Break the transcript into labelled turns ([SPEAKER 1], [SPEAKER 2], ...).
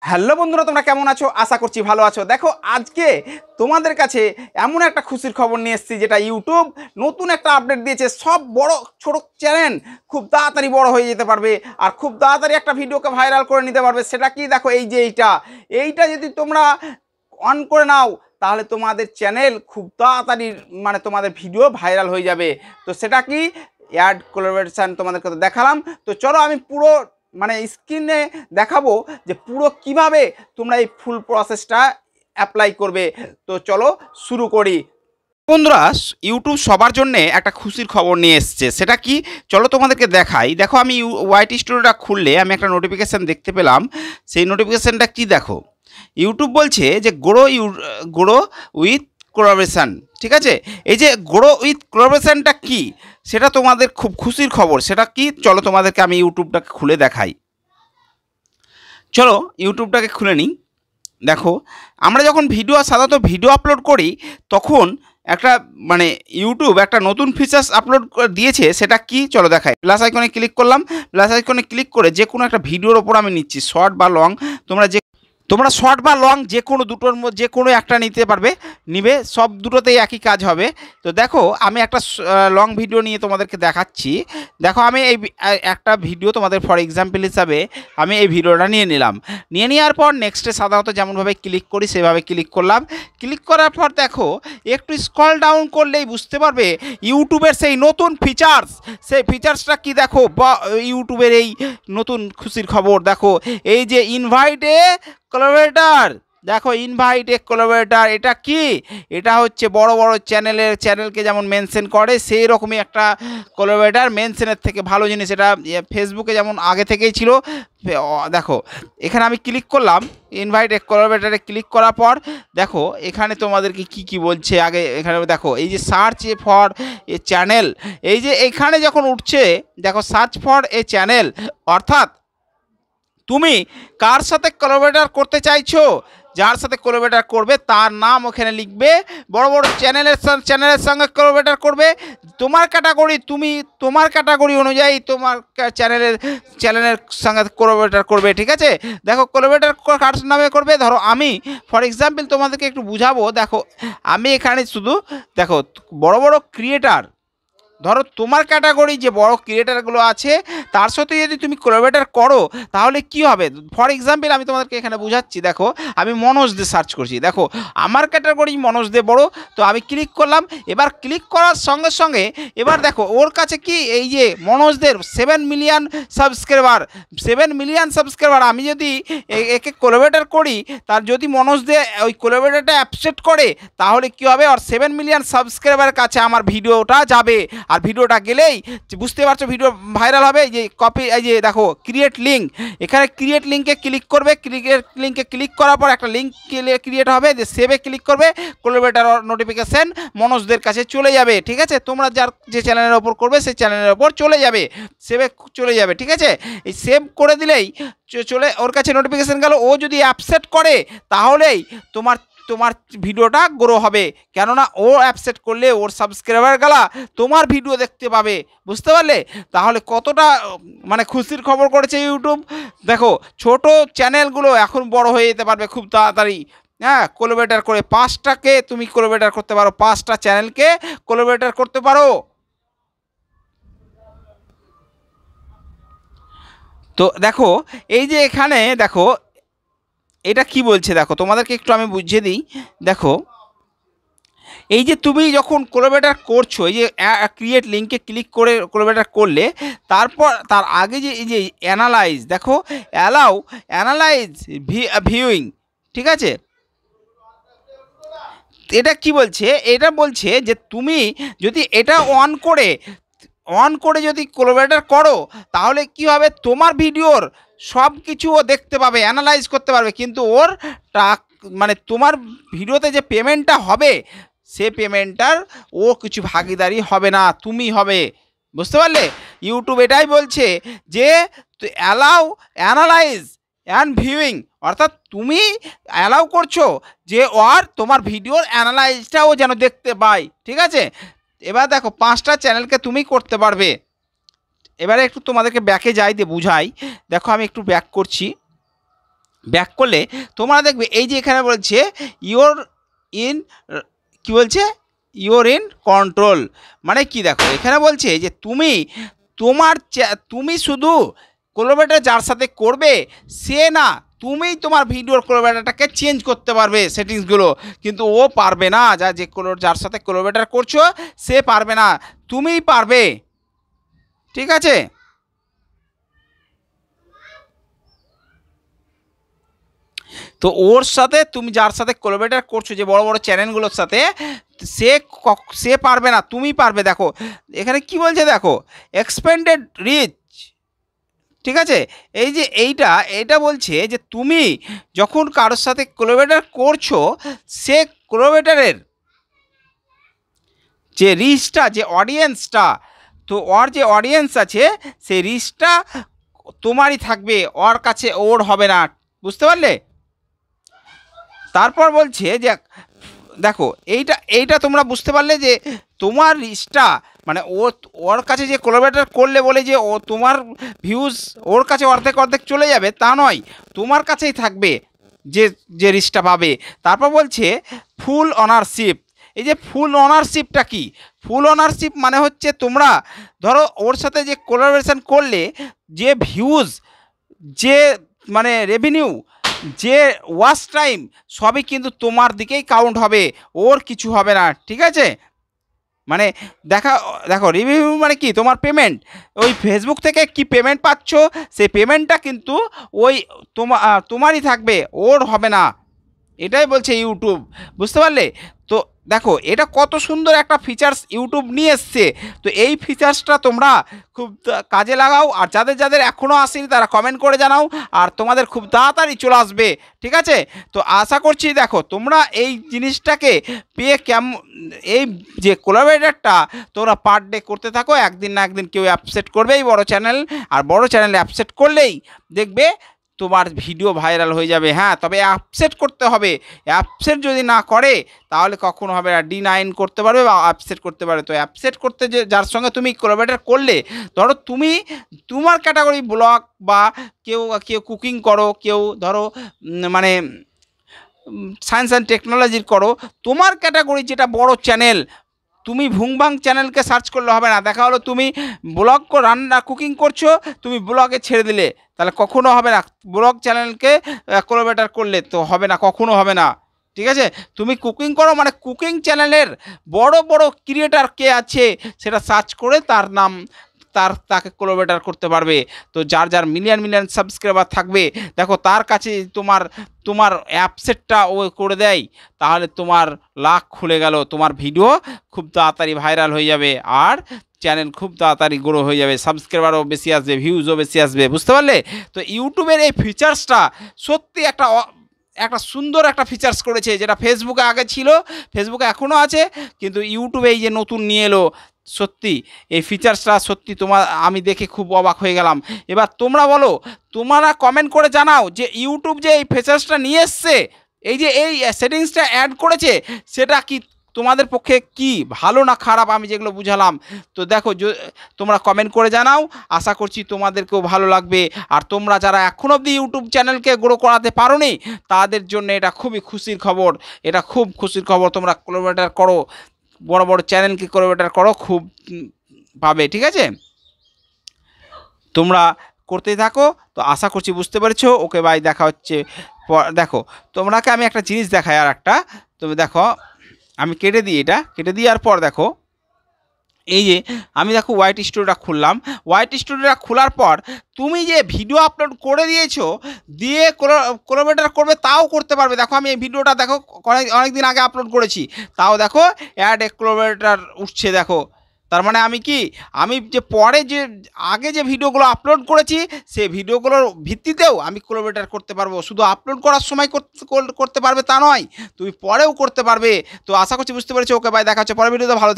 [SPEAKER 1] Hello বন্ধুরা, তোমরা কেমন আছো? আশা করছি ভালো আছো। দেখো, আজকে তোমাদের কাছে এমন একটা খুশির খবর নিয়ে এসেছি, যেটা ইউটিউব নতুন একটা আপডেট দিয়েছে। সব বড় ছোট চ্যানেল খুব তাড়াতাড়ি বড় হয়ে যেতে পারবে আর খুব তাড়াতাড়ি একটা ভিডিওকে ভাইরাল করে নিতে পারবে। সেটা কি? দেখো, এই যে এইটা যদি তোমরা অন করে নাও, তাহলে তোমাদের চ্যানেল খুব তাড়াতাড়ি তোমাদের ভিডিও ভাইরাল হয়ে যাবে। তো সেটা কি? অ্যাড কোলাবোরেশন তোমাদেরকে তো দেখালাম। তো চলো আমি পুরো স্ক্রিনে দেখাবো যে পুরো কিভাবে তোমরা এই ফুল প্রসেসটা অ্যাপ্লাই করবে। তো চলো শুরু করি। বন্ধুরা, ইউটিউব সবার জন্য একটা খুশির খবর নিয়ে এসছে। সেটা কি? চলো তোমাদেরকে দেখাই। দেখো, আমি ওয়াইটি স্টুডিওটা খুললে আমি একটা নোটিফিকেশান দেখতে পেলাম। সেই নোটিফিকেশানটা কি? দেখো, ইউটিউব বলছে যে গ্রো উইথ কোলাবোরেশন। ঠিক আছে, এই যে গ্রো উইথ কোলাবোরেশনটা কি, সেটা তোমাদের খুব খুশির খবর। সেটা কি? চলো তোমাদেরকে আমি ইউটিউবটাকে খুলে দেখাই। চলো ইউটিউবটাকে খুলে নিই। দেখো, আমরা যখন সাধারণত ভিডিও আপলোড করি, তখন একটা ইউটিউব একটা নতুন ফিচার্স আপলোড দিয়েছে। সেটা কি? চলো দেখাই। প্লাস আইকনে ক্লিক করলাম। প্লাস আইকনে ক্লিক করে যে কোনো একটা ভিডিওর ওপর আমি নিচ্ছি, শর্ট বা লং। তোমরা শর্ট বা লং যে কোনো দুটোর মধ্যে যে কোনো একটা নিতে পারবে, নিবে, সব দুটোতেই একই কাজ হবে। তো দেখো, আমি একটা লং ভিডিও নিয়ে তোমাদেরকে দেখাচ্ছি। দেখো, আমি এই একটা ভিডিও তোমাদের ফর এক্সাম্পল হিসাবে আমি এই ভিডিওটা নিয়ে নিলাম। নিয়ে নেওয়ার পর নেক্সটে সাধারণত যেমনভাবে ক্লিক করি সেভাবে ক্লিক করলাম। ক্লিক করার পর দেখো, একটু স্ক্রল ডাউন করলেই বুঝতে পারবে ইউটিউবের সেই নতুন ফিচার্স। সেই ফিচার্সটা কি? দেখো, বা ইউটিউবের এই নতুন খুশির খবর। দেখো, এই যে ইনভাইটে কোলাবোরেটর। দেখো, ইনভাইট এ কোলাবোরেটর, এটা কি? এটা হচ্ছে বড় বড় চ্যানেলকে যেমন মেনশন করে, সেই রকমই একটা কোলাবোরেটর। মেনশনের থেকে ভালো জিনিস এটা। ফেসবুকে যেমন আগে থেকেই ছিল। দেখো, এখানে আমি ক্লিক করলাম, ইনভাইট এ কোলাবোরেটরে ক্লিক করার পর দেখো এখানে তোমাদেরকে কি বলছে। আগে এখানে দেখো, এই যে সার্চ ফর এ চ্যানেল, এই যে এখানে যখন উঠছে, দেখো সার্চ ফর এ চ্যানেল, অর্থাৎ তুমি কার সাথে কোলাবোরেট করতে চাইছো, যার সাথে কোলাবোরেট করবে তার নাম ওখানে লিখবে। বড় বড় চ্যানেলের সঙ্গে কোলাবোরেট করবে। তোমার ক্যাটাগরি অনুযায়ী তোমার চ্যানেলের সঙ্গে কোলাবোরেট করবে। ঠিক আছে, দেখো কোলাবোরেট কার নামে করবে। ধরো, আমি ফর এক্সাম্পল তোমাদেরকে একটু বুঝাবো। দেখো, আমি এখানে শুধু দেখো বড় বড় ক্রিয়েটার, ধরো তোমার ক্যাটাগরি যে বড় ক্রিয়েটারগুলো আছে, তার সাথে যদি তুমি কোলাবোরেট করো, তাহলে কি হবে? ফর এক্সাম্পল আমি তোমাদেরকে এখানে বুঝাচ্ছি। দেখো, আমি মনোজ দে সার্চ করছি। দেখো, আমার ক্যাটাগরি মনোজ দে বড়। তো আমি ক্লিক করলাম। এবার ক্লিক করার সঙ্গে সঙ্গে এবার দেখো ওর কাছে কি, এই যে মনোজদের 7 মিলিয়ন সাবস্ক্রাইবার। আমি যদি একে কোলাবোরেট করি, তার যদি মনোজ দে ওই কোলাবোরেটরটা অ্যাকসেপ্ট করে, তাহলে কি হবে? আর 7 মিলিয়ন সাবস্ক্রাইবারের কাছে আমার ভিডিওটা যাবে। আর ভিডিওটা গেলেই বুঝতে পারছো ভিডিও ভাইরাল হবে। এই যে কপি, এই যে দেখো ক্রিয়েট লিঙ্ক, এখানে ক্রিয়েট লিঙ্কে ক্লিক করবে। ক্রিয়েট লিঙ্কে ক্লিক করার পর একটা লিঙ্ক ক্রিয়েট হবে, যে সেভে ক্লিক করবে। কোলাবোরেটর নোটিফিকেশন মনোজদের কাছে চলে যাবে। ঠিক আছে, তোমরা যে চ্যানেলের ওপর করবে সেই চ্যানেলের ওপর চলে যাবে, সেভে চলে যাবে। ঠিক আছে, এই সেভ করে দিলেই চলে ওর কাছে নোটিফিকেশন গেল। ও যদি অ্যাকসেপ্ট করে, তাহলেই তোমার ভিডিওটা গ্রো হবে। কেননা ও অ্যাকসেপ্ট করলে ওর সাবস্ক্রাইবারগুলা তোমার ভিডিও দেখতে পাবে। বুঝতে পারলে? তাহলে কতটা খুশির খবর করেছে ইউটিউব। দেখো, ছোট চ্যানেলগুলো এখন বড় হয়ে যেতে পারবে খুব তাড়াতাড়ি। হ্যাঁ, কোলাবোরেট করে 5টাকে তুমি কোলাবোরেট করতে পারো, 5টা চ্যানেলকে কোলাবোরেট করতে পারো। তো দেখো, এই যে এখানে দেখো এটা কি বলছে। দেখো, তোমাদেরকে একটু আমি বুঝিয়ে দিই। দেখো, এই যে তুমি যখন কোলাবোরেট করছো, এই যে ক্রিয়েট লিঙ্কে ক্লিক করে কোলাবোরেট করলে, তারপর তার আগে যে এই যে অ্যানালাইজ, দেখো অ্যানালাইজ ভিউইং। ঠিক আছে, এটা কি বলছে? এটা বলছে যে তুমি যদি এটা অন করে যদি কোলাবোরেট করো, তাহলে কি হবে? তোমার ভিডিওর সব কিছু ও দেখতে পাবে, অ্যানালাইজ করতে পারবে। কিন্তু ওর তোমার ভিডিওতে যে পেমেন্টটা হবে, সে পেমেন্টটার ও কিছু ভাগিদারি হবে না, তুমি হবে। বুঝতে পারলে? ইউটিউব এটাই বলছে যে অ্যানালাইজ অ্যান্ড ভিউইং, অর্থাৎ তুমি অ্যালাউ করছো যে তোমার ভিডিওর অ্যানালাইজটাও যেন দেখতে পাই। ঠিক আছে, এবার দেখো 5টা চ্যানেলকে তুমি করতে পারবে। এবারে একটু তোমাদেরকে ব্যাকে যাই দিয়ে বুঝাই। দেখো, আমি একটু ব্যাক করছি। ব্যাক করলে তোমরা দেখবে এই যে এখানে বলছে ইওর ইন, কি বলছে, ইওর ইন কন্ট্রোল, মানে কি দেখো এখানে বলছে যে তুমি শুধু কোলাবরেটর যার সাথে করবে সে না, তুমিই তোমার ভিডিওর কোলাবরেটরটাকে চেঞ্জ করতে পারবে সেটিংসগুলো, কিন্তু ও পারবে না, যার সাথে কোলাবরেটর করছো সে পারবে না, তুমিই পারবে, ঠিক আছে। তো ওর সাথে তুমি যার সাথে কোলাবরেটর করছো, যে বড় বড় চ্যানেলগুলোর সাথে, সে পারবে না, তুমি পারবে। দেখো এখানে কি বলছে, দেখো এক্সপেন্ডেড রিচ, ঠিক আছে। এই যে এইটা বলছে যে তুমি যখন কারোর সাথে কোলাবরেটর করছো, সে কোলাবরেটরের যে রিচটা, যে অডিয়েন্সটা, তো ওর যে অডিয়েন্স আছে সেই রিচটা তোমারই থাকবে, ওর কাছে ওর হবে না, বুঝতে পারলে। তারপর বলছে যে দেখো এইটা তোমরা বুঝতে পারলে যে তোমার রিচটা, মানে ওর কাছে যে কোলাবরেটর করলে বলে যে ও তোমার ভিউজ ওর কাছে অর্ধেক চলে যাবে তা নয়, তোমার কাছেই থাকবে যে রিচটা পাবে। তারপর বলছে ফুল অনারশিপ। এই যে ফুল অনারশিপটা কি? ফুল অনারশিপ মানে হচ্ছে তোমরা ধরো ওর সাথে যে কোলাবরেশন করলে যে ভিউজ, যে মানে রেভিনিউ, যে ওয়াচ টাইম, সবই কিন্তু তোমার দিকেই কাউন্ট হবে, ওর কিছু হবে না, ঠিক আছে। মানে দেখো রিভিউ মানে কি, তোমার পেমেন্ট, ওই ফেসবুক থেকে কি পেমেন্ট পাচ্ছ সেই পেমেন্টটা কিন্তু ওই তোমারই থাকবে, ওর হবে না, এটাই বলছে ইউটিউব, বুঝতে পারলে। তো দেখো এটা কত সুন্দর একটা ফিচার্স ইউটিউব নিয়ে এসছে। তো এই ফিচার্সটা তোমরা খুব কাজে লাগাও, আর যাদের এখনও আসেনি তারা কমেন্ট করে জানাও, আর তোমাদের খুব তাড়াতাড়ি চলে আসবে, ঠিক আছে। তো আশা করছি দেখো তোমরা এই জিনিসটাকে পেয়ে এই যে কোলাবরেটরটা তোমরা পার ডে করতে থাকো, একদিন না একদিন কেউ অ্যাপসেট করবেই বড় চ্যানেল, আর বড় চ্যানেলে অ্যাপসেট করলেই দেখবে তোমার ভিডিও ভাইরাল হয়ে যাবে। হ্যাঁ, তবে অ্যাপসেট করতে হবে, অ্যাপসেট যদি না করে তাহলে কখনো হবে না, D9 করতে পারবে বা অ্যাপসেট করতে পারবে। তো অ্যাপসেট করতে যার সঙ্গে তুমি কোলাবরেটর করলে, ধরো তুমি তোমার ক্যাটাগরি ব্লগ, বা কেউ কুকিং করো, কেউ ধরো মানে সায়েন্স অ্যান্ড টেকনোলজির করো, তোমার ক্যাটাগরি যেটা বড় চ্যানেল, তুমি ভুংবাং চ্যানেলকে সার্চ করলে হবে না। দেখা হলো তুমি ব্লগ রান্না কুকিং করছো, তুমি ব্লগে ছেড়ে দিলে, তাহলে কখনো হবে না। ব্লগ চ্যানেলকে কোলাবরেটর করলে তো হবে না, কখনো হবে না, ঠিক আছে। তুমি কুকিং করো, মানে কুকিং চ্যানেলের বড় বড় ক্রিয়েটার কে আছে সেটা সার্চ করে তাকে কোলাবরেটর করতে পারবে। তো যার মিলিয়ন সাবস্ক্রাইবার থাকবে, দেখো তার কাছে তোমার অ্যাপসেটটা ও করে দেয়, তাহলে তোমার লাখ খুলে গেল, তোমার ভিডিও খুব তাড়াতাড়ি ভাইরাল হয়ে যাবে, আর চ্যানেল খুব তাড়াতাড়ি গ্রো হয়ে যাবে, সাবস্ক্রাইবারও বেশি আসবে, ভিউজও বেশি আসবে, বুঝতে পারলে। তো ইউটিউবের এই ফিচার্সটা সত্যি একটা সুন্দর একটা ফিচার্স করেছে, যেটা ফেসবুকে আগে ছিল, ফেসবুকে এখনও আছে, কিন্তু ইউটিউবে এই যে নতুন নিয়ে এলো, সত্যি এই ফিচার্সটা সত্যি আমি দেখে খুব অবাক হয়ে গেলাম। এবার তোমরা বলো, তোমরা কমেন্ট করে জানাও যে ইউটিউব যে এই ফিচার্সটা নিয়ে এসছে, এই যে এই সেটিংসটা অ্যাড করেছে, সেটা কি তোমাদের পক্ষে কি ভালো না খারাপ, আমি যেগুলো বুঝালাম। তো দেখো তোমরা কমেন্ট করে জানাও, আশা করছি তোমাদেরকেও ভালো লাগবে। আর তোমরা যারা এখন অবধি ইউটিউব চ্যানেলকে গ্রো করাতে পারোনি, তাদের জন্য এটা খুবই খুশির খবর, এটা খুব খুশির খবর। তোমরা কোলাবরেটর করো, বড় বড় চ্যানেলকে কোলাবরেটর করো, খুব পাবে, ঠিক আছে। তোমরা করতেই থাকো। তো আশা করছি বুঝতে পেরেছো। ওকে বাই, দেখা হচ্ছে। দেখো তোমরাকে আমি একটা জিনিস দেখাই, আর একটা, তুমি দেখো আমি কেটে দিই আর পর দেখো এই যে আমি দেখো ওয়াইটি স্টুডিওটা খুললাম। ওয়াইটি স্টুডিওটা খোলার পর তুমি যে ভিডিও আপলোড করে দিয়েছো, দিয়ে কোলাবরেটর করবে তাও করতে পারবে। দেখো আমি এই ভিডিওটা দেখো অনেক দিন আগে আপলোড করেছি, তাও দেখো অ্যাড এ কোলাবরেটর উঠছে। দেখো তার মানে আমি যে পরে যে আগে যে ভিডিওগুলো আপলোড করেছি, সেই ভিডিওগুলোর ভিত্তিতেও আমি কোলাবরেটর করতে পারবো। শুধু আপলোড করার সময় করতে পারবে তা নয়, তুমি পরেও করতে পারবে। তো আশা করছি বুঝতে পেরেছো। ওকে বাই, দেখা হচ্ছে পরের ভিডিওতে। ভালো।